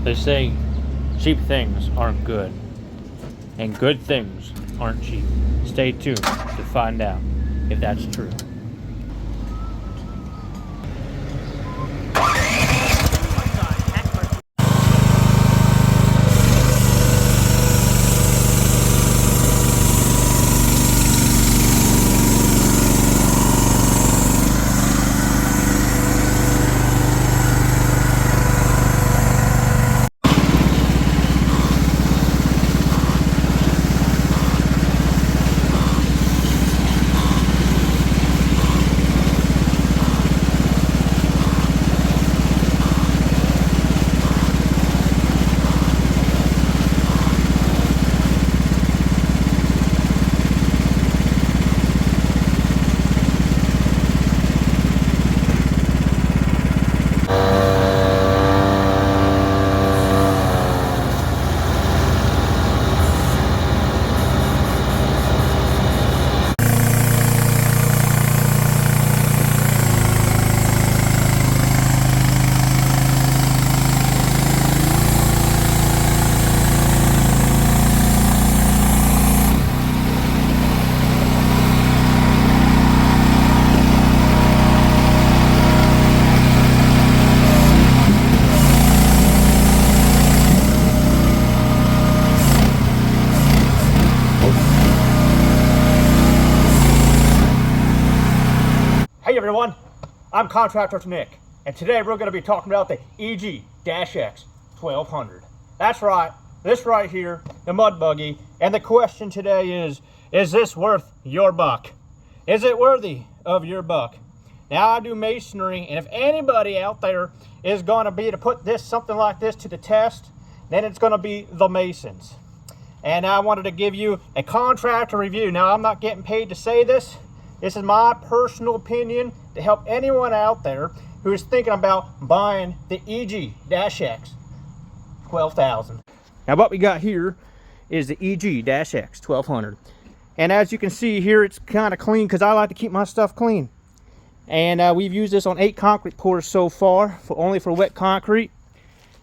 They say cheap things aren't good, and good things aren't cheap. Stay tuned to find out if that's true. Hey everyone, I'm Contractor Nick, and today we're going to be talking about the EG-X 1200. That's right, this right here, the mud buggy, and the question today is this worth your buck? Is it worthy of your buck? Now I do masonry, and if anybody out there is going to be to put something like this to the test, then it's going to be the masons. And I wanted to give you a contractor review. Now I'm not getting paid to say this. This is my personal opinion to help anyone out there who is thinking about buying the EG-X 12,000. Now what we got here is the EG-X 1200. And as you can see here, it's kind of clean because I like to keep my stuff clean. And we've used this on 8 concrete pours so far, only for wet concrete.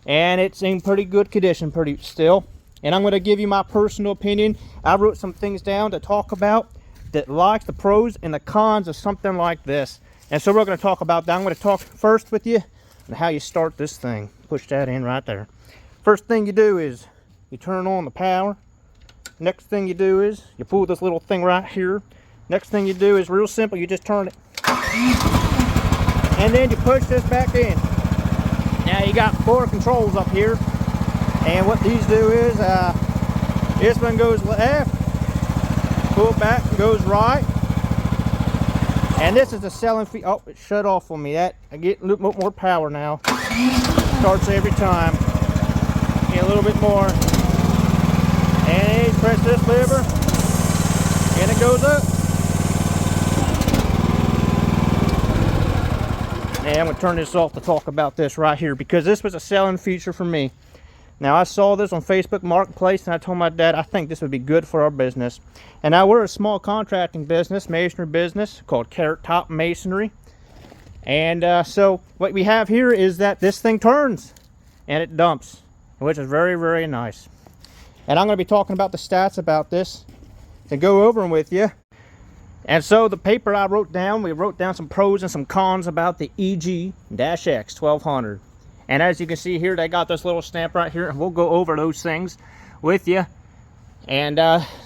And it's in pretty good condition, pretty still. And I'm going to give you my personal opinion. I wrote some things down to talk about that likes the pros and the cons of something like this. And so we're going to talk about that. I'm going to talk first with you on how you start this thing. Push that in right there. First thing you do is you turn on the power. Next thing you do is you pull this little thing right here. Next thing you do is real simple. You just turn it. And then you push this back in. Now you got 4 controls up here. And what these do is this one goes left. Pull it back and goes right. And this is the selling fee. Oh, it shut off on me. That I get a little bit more power now. Starts every time. Get a little bit more. And you press this lever. And it goes up. And I'm going to turn this off to talk about this right here, because this was a selling feature for me. Now I saw this on Facebook Marketplace and I told my dad I think this would be good for our business. And now we're a small contracting business, masonry business called Carrot Top Masonry. And so what we have here is that this thing turns and it dumps, which is very, very nice. And I'm going to be talking about the stats about this to go over them with you. And so the paper I wrote down, we wrote down some pros and some cons about the EG-X 1200. And as you can see here, they got this little stamp right here, and we'll go over those things with you. And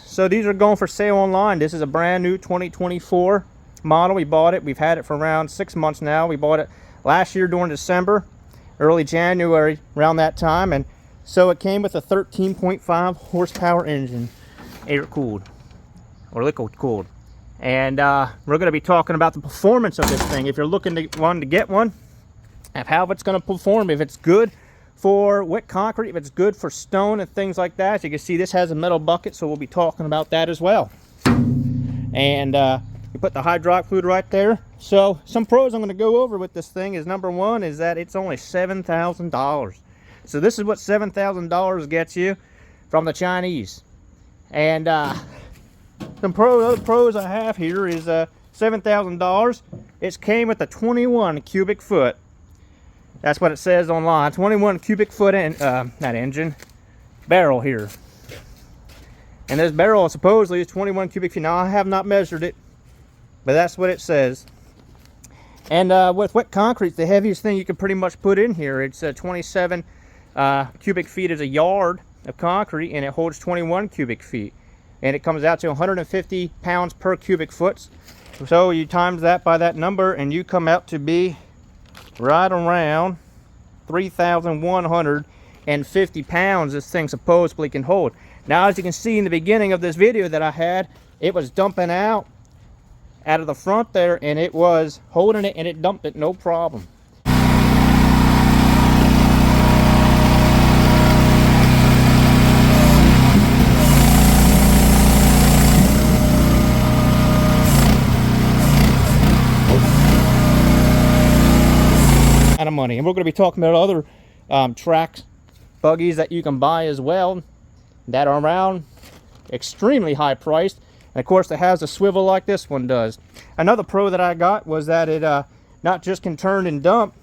so these are going for sale online. This is a brand new 2024 model. We bought it. We've had it for around 6 months now. We bought it last year during December, early January, around that time. And so it came with a 13.5 horsepower engine, air-cooled or liquid-cooled. And we're going to be talking about the performance of this thing. If you're looking to get one, of how it's going to perform, if it's good for wet concrete, if it's good for stone and things like that. As you can see, this has a metal bucket, so we'll be talking about that as well. And you put the hydraulic fluid right there. So some pros I'm going to go over with this thing is, number one, is that it's only $7,000. So this is what $7,000 gets you from the Chinese. And some other pros I have here is $7,000. It came with a 21 cubic foot That's what it says online. 21 cubic foot barrel here. And this barrel supposedly is 21 cubic feet. Now I have not measured it, but that's what it says. And with wet concrete, the heaviest thing you can pretty much put in here, it's 27 cubic feet is a yard of concrete, and it holds 21 cubic feet. And it comes out to 150 pounds per cubic foot. So you times that by that number, and you come out to be right around 3,150 pounds this thing supposedly can hold. Now, as you can see in the beginning of this video that I had, it was dumping out of the front there, and it was holding it, and it dumped it no problem. Out of money. And we're going to be talking about other tracks, buggies that you can buy as well that are around extremely high priced. And of course, it has a swivel like this one does. Another pro that I got was that it not just can turn and dump,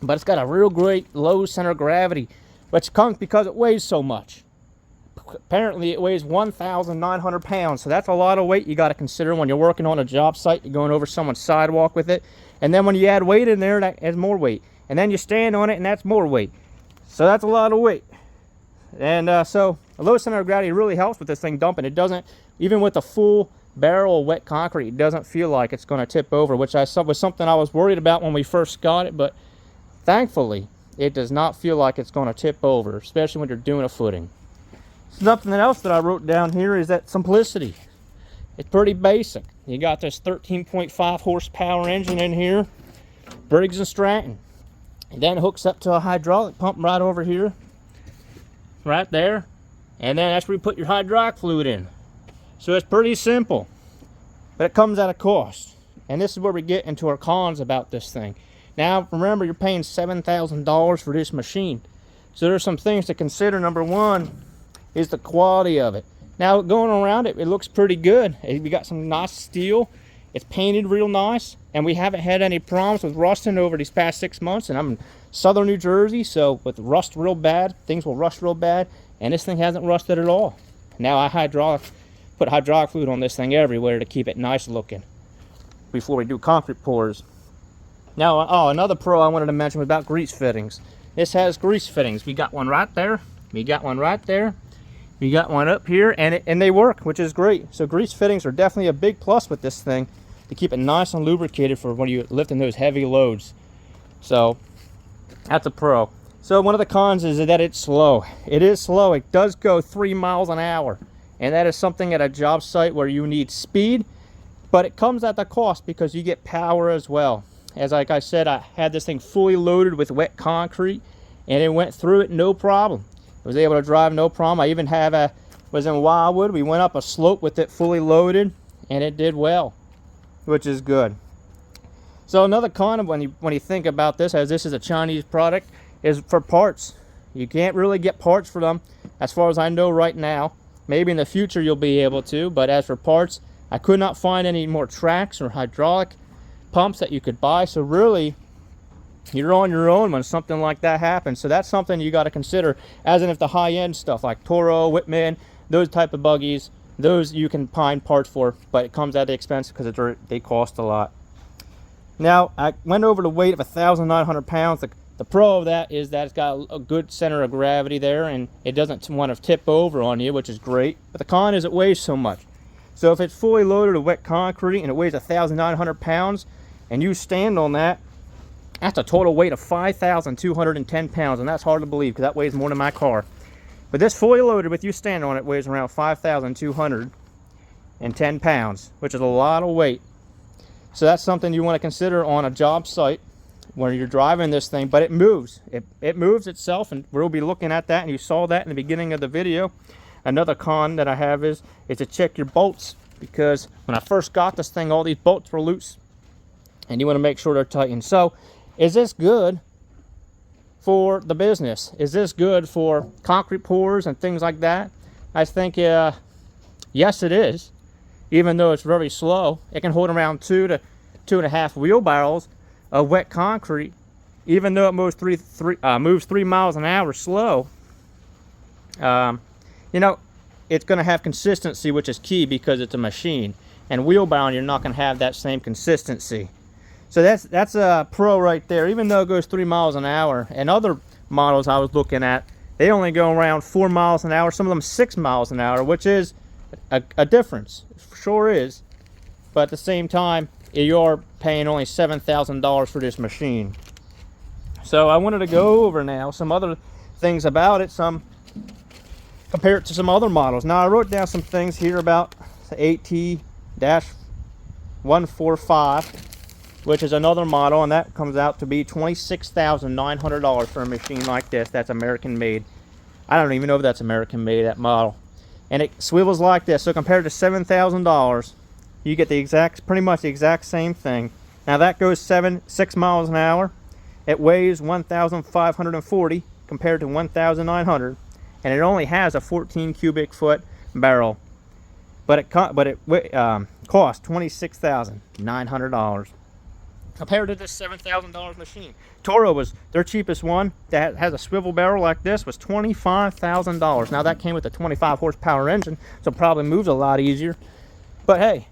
but it's got a real great low center of gravity, which comes because it weighs so much. Apparently it weighs 1,900 pounds, so that's a lot of weight you got to consider when you're working on a job site. You're going over someone's sidewalk with it, and then when you add weight in there, that adds more weight, and then you stand on it, and that's more weight. So that's a lot of weight. And so a low center of gravity really helps with this thing dumping. It doesn't, even with a full barrel of wet concrete, it doesn't feel like it's going to tip over, which was something I was worried about when we first got it, but thankfully it does not feel like it's going to tip over, especially when you're doing a footing. Something else that I wrote down here is that simplicity. It's pretty basic. You got this 13.5 horsepower engine in here, Briggs & Stratton. It then hooks up to a hydraulic pump right over here, right there, and then that's where you put your hydraulic fluid in. So it's pretty simple, but it comes at a cost. And this is where we get into our cons about this thing. Now remember, you're paying $7,000 for this machine, so there's some things to consider. Number one is the quality of it. Now going around it, it looks pretty good. We got some nice steel. It's painted real nice, and we haven't had any problems with rusting over these past 6 months. And I'm in southern New Jersey, so with rust real bad, things will rust real bad, and this thing hasn't rusted at all. Now I put hydraulic fluid on this thing everywhere to keep it nice looking before we do concrete pours. Now, another pro I wanted to mention was about grease fittings. This has grease fittings. We got one right there. We got one right there. We got one up here, and they work, which is great. So grease fittings are definitely a big plus with this thing to keep it nice and lubricated for when you're lifting those heavy loads. So that's a pro. So one of the cons is that it's slow. It is slow. It does go 3 miles an hour, and that is something at a job site where you need speed, but it comes at the cost because you get power as well. As like I said, I had this thing fully loaded with wet concrete, and it went through it no problem. I was able to drive no problem. I even was in Wildwood. We went up a slope with it fully loaded, and it did well, which is good. So another con of when you think about this, as this is a Chinese product, is for parts. You can't really get parts for them, as far as I know right now. Maybe in the future you'll be able to, but as for parts, I could not find any more tracks or hydraulic pumps that you could buy. So really, you're on your own when something like that happens. So that's something you got to consider, as in if the high-end stuff like Toro, Whitman, those type of buggies, those you can find parts for, but it comes at the expense because they cost a lot. Now, I went over the weight of 1,900 pounds. The pro of that is that it's got a good center of gravity there, and it doesn't want to tip over on you, which is great. But the con is it weighs so much. So if it's fully loaded with wet concrete and it weighs 1,900 pounds, and you stand on that, that's a total weight of 5,210 pounds, and that's hard to believe because that weighs more than my car. But this fully loaded with you standing on it weighs around 5,210 pounds, which is a lot of weight. So that's something you want to consider on a job site where you're driving this thing. But it moves. It moves itself, and we'll be looking at that, and you saw that in the beginning of the video. Another con that I have is to check your bolts, because when I first got this thing, all these bolts were loose, and you want to make sure they're tightened. So is this good for the business? Is this good for concrete pours and things like that? I think yes, it is. Even though it's very slow, it can hold around 2 to 2.5 wheelbarrows of wet concrete even though it moves 3 miles an hour slow, you know, it's going to have consistency, which is key because it's a machine. And wheelbound, you're not going to have that same consistency. So that's a pro right there. Even though it goes 3 miles an hour, and other models I was looking at, they only go around 4 miles an hour, some of them 6 miles an hour, which is a difference. It sure is. But at the same time, you're paying only $7,000 for this machine. So I wanted to go over now some other things about it, compare it to some other models. Now I wrote down some things here about the AT-145, which is another model, and that comes out to be $26,900 for a machine like this. That's American made. I don't even know if that's American made, that model. And it swivels like this. So compared to $7,000, you get pretty much the exact same thing. Now that goes 6 miles an hour. It weighs 1,540 compared to 1,900, and it only has a 14 cubic foot barrel. But it cost $26,900 compared to this $7,000 machine. Toro was their cheapest one that has a swivel barrel like this, was $25,000. Now that came with a 25 horsepower engine, so it probably moves a lot easier. But hey,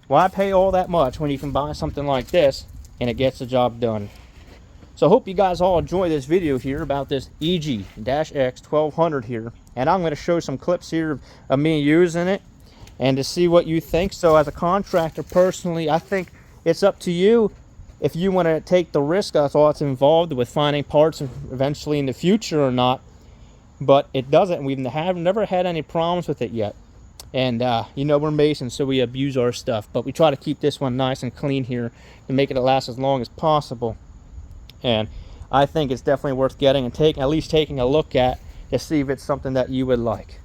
why pay all that much when you can buy something like this and it gets the job done? So I hope you guys all enjoy this video here about this EG-X 1200 here. And I'm going to show some clips here of me using it and to see what you think. So as a contractor, personally, I think it's up to you if you want to take the risk of what's involved with finding parts eventually in the future or not. But it doesn't. We've never had any problems with it yet. And you know, we're masons, so we abuse our stuff. But we try to keep this one nice and clean here and make it last as long as possible. And I think it's definitely worth getting and at least taking a look at to see if it's something that you would like.